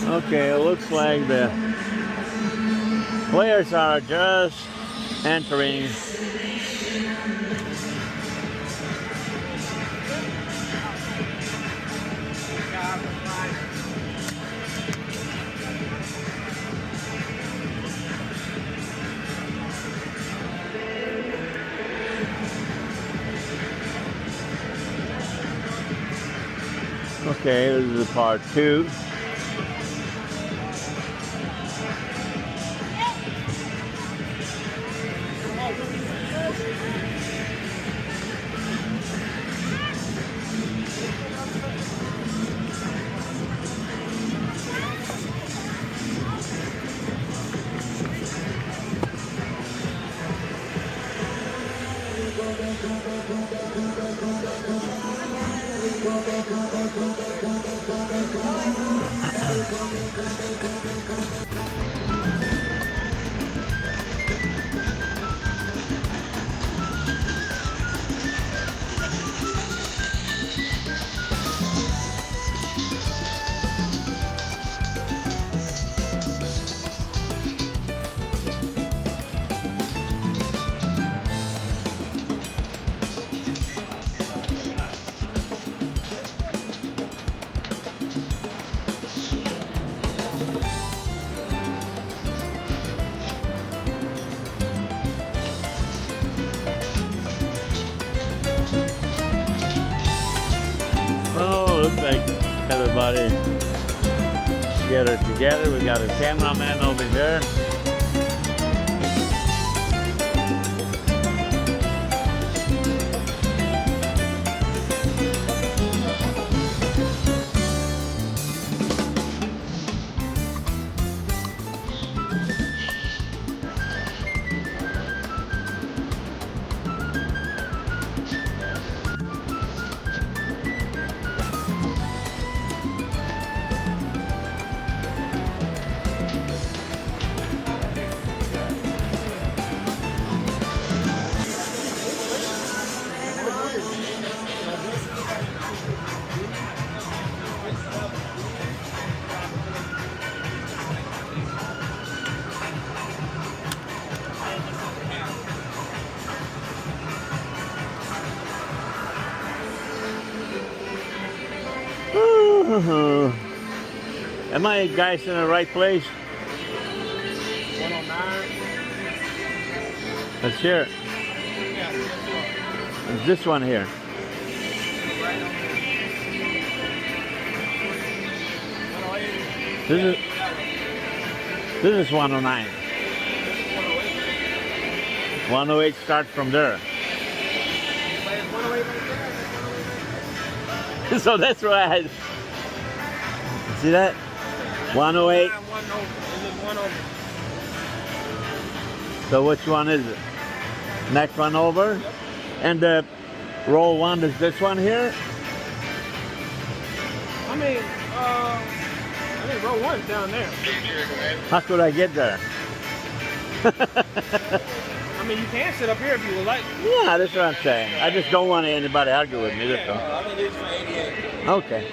Okay, it looks like the players are just entering. Okay, this is part 2. Oh, looks like everybody together. We got a cameraman over there. Am I guys in the right place? 109. Let's hear it. It's this one here. This is 109. 108 starts from there. So that's why I see that 108. So which one is it? Next one over, and the roll 1 is this one here. I mean row 1's down there. How could I get there? I mean, you can sit up here if you would like. Yeah, that's what I'm saying. I just don't want anybody to argue with me. That's all. I mean, it's for 88. Okay.